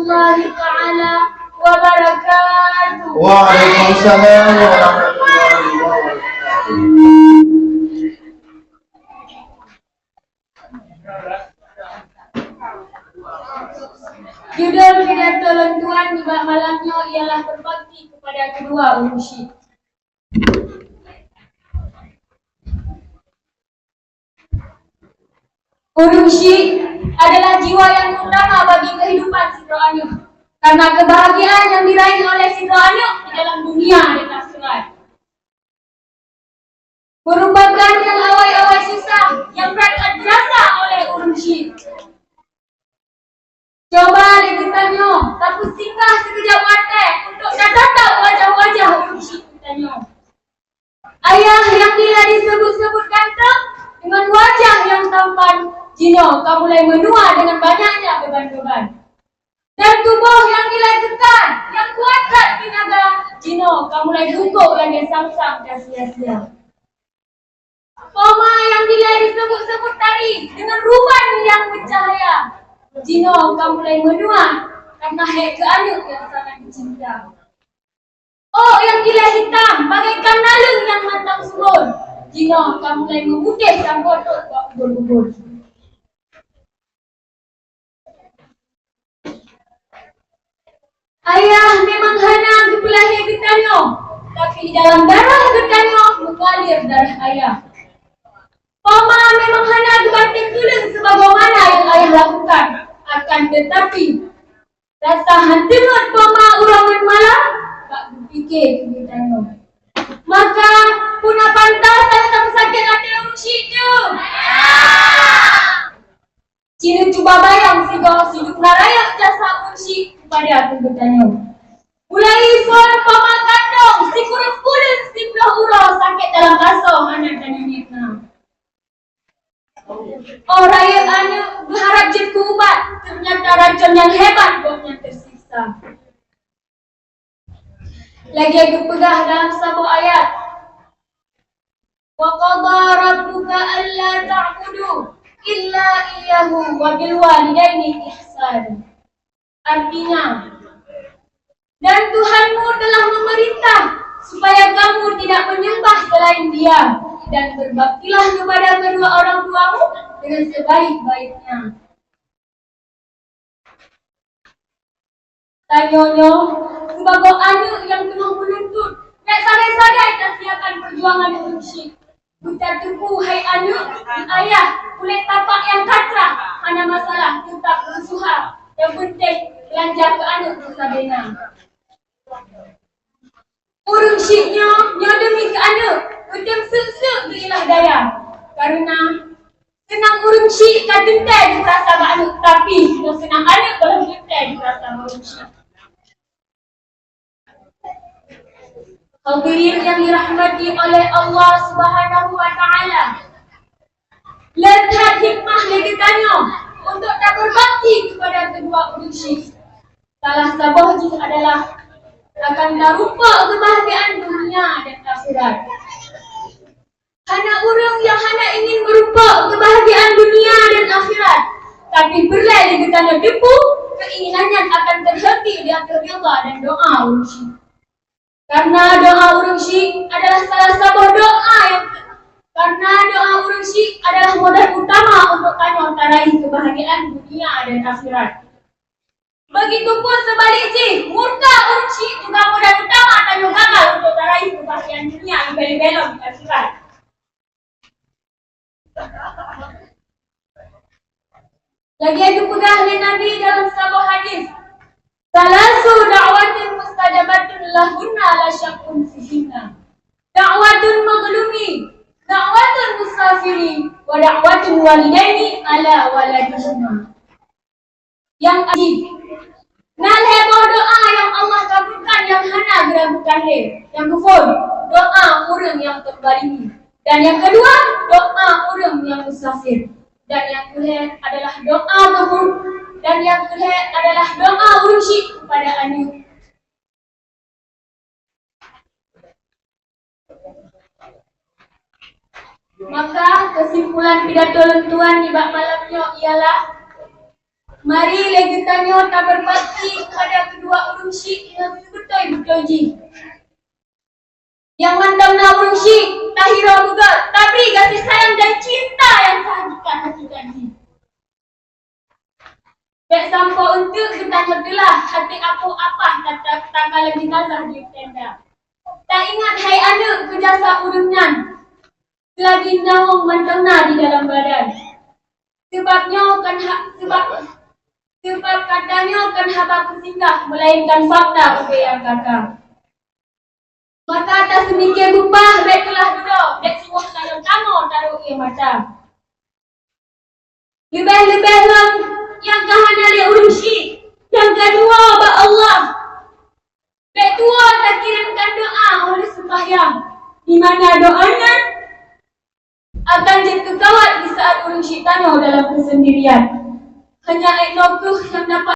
warahmatullahi ta'ala wabarakatuh. Waalaikumsalam warahmatullahi wabarakatuh. Judul pidato lentuan di malamnya ialah berbakti kepada kedua ursyid. Ursyid adalah jiwa yang utama bagi kehidupan Sidro Anyuk, karena kebahagiaan yang diraih oleh Sidro Anyuk di dalam dunia dan akhirat merupakan yang awal-awal susah yang berangkat jasa oleh ursyid. Coba kita tapi singgah sekejap mata untuk tatap wajah-wajah ursyid kita. Ayah yang bila disebut-sebut ganteng dengan wajah yang tampan, Jino, kamu mulai menua dengan banyaknya beban-beban. Dan tubuh yang nilai tekan, yang kuatkan tenaga, Jino, kamu mulai dukuk lagi sang-sang dan sia-sia. Oma yang nilai disebut-sebut tadi dengan ruban yang bercahaya, Jino, kamu mulai menua karena hek ke Anyuk yang sangat dicinta. Oh, yang nilai hitam bagaikan nalung yang matang surun, Jino, kamu mulai memutih sang bodoh bubur-bubur. Ayah memang hanya kepelahi getanyo, tapi di dalam darah getanyo mengalir darah ayah. Pama memang hanya dibanting tulen sebagaimana yang ayah lakukan, akan tetapi rasa hantingat pama ulangan malam tak berfikir getanyo. Maka punah pantas tentang sakit hati ursyidnya. Cina cuba bayang hidup naraya jasa ursyid kepada aku bertanya. Mulai suara paman kandung, si kurus-kurus, si belah urau sakit dalam basuh anak dan neneknya. Oh rakyat Anyuk berharap jid ubat, ternyata racun yang hebat buatnya tersisa. Lagi aku pegah dalam sebuah ayat. Wa qadha rabbuka alla ta'budu illa iyyahu wa bil walidaini ihsan. Artinya, dan Tuhanmu telah memerintah supaya kamu tidak menyembah selain Dia dan berbaktilah kepada kedua orang tuamu dengan sebaik-baiknya. Tanyonyo, sebagai Anyuk yang tengah menuntut, nak sadai-sadai tak siapkan perjuangan ursyid. Bukan tuku, hai Anyuk, ayah, kulit tapak yang katrah, hanya masalah tetap berusaha. Yang penting, belanja ke Anyuk bersabena. Ursyidnya, demi ke Anyuk, utem suk-suk berilah daya. Karena senang ursyid kan tentai di perasaan Anyuk, tapi senang Anyuk belum tentai di perasaan ursyid. Hadirin yang dirahmati oleh Allah Subhanahu wa Ta'ala, lihat hikmah legitannya untuk tak berbakti kepada kedua ursyid. Salah satu adalah akan tarupa kebahagiaan dunia dan akhirat. Hanya orang yang hanya ingin berupa kebahagiaan dunia dan akhirat, tapi berlai legitannya debu, keinginannya akan terhenti di akhir rida dan doa ursyid. Karena doa ursyid adalah salah satu doa adalah modal utama untuk kamu meraih kebahagiaan dunia dan akhirat. Begitupun sebaliknya, murka ursyid juga modal utama kamu gagal untuk meraih kebahagiaan dunia di belok di akhirat. Lagi ada pegang oleh Nabi dalam sebuah hadis. Salasu da'watin mustajabatun lahunna la syakkun fihinna. Da'watun maghlumi, da'watun musafiri, wa da'watun walidaini ala waladihima. Yang ajib. Nah heboh doa yang Allah kabulkan yang hana geragukan yang kufur, doa orang yang terbaring. Dan yang kedua, doa orang yang musafir. Dan yang kedua adalah doa kabul. Dan yang kedua adalah doa ursyid kepada Anyuk. Maka kesimpulan pidato lentuan di bab malamnya ialah Mari lagi tanya tak berbakti kepada kedua urung syik yang betul-betul ji. Yang mandamna urung syik tak hira juga, tapi kasih sayang dan cinta yang hakikat ji. Baik sampai untuk bertanya telah hati aku apa kata tanggal lagi nazar di tenda. Tak ingat hai anak kejasa urungan selagi nawang mandamna di dalam badan. Sebab katanya kan haba singgah melainkan fakta apa yang kata. Maka atas demikian rupa baik telah duduk baik semua sayang kamu taruh ia mata. Lebih-lebih yang kahana li urunsi. Yang kedua ba Allah. Baik tua tak kirimkan doa oleh sembahyang. Di mana doanya akan jadi kekawat di saat urunsi tanya dalam kesendirian.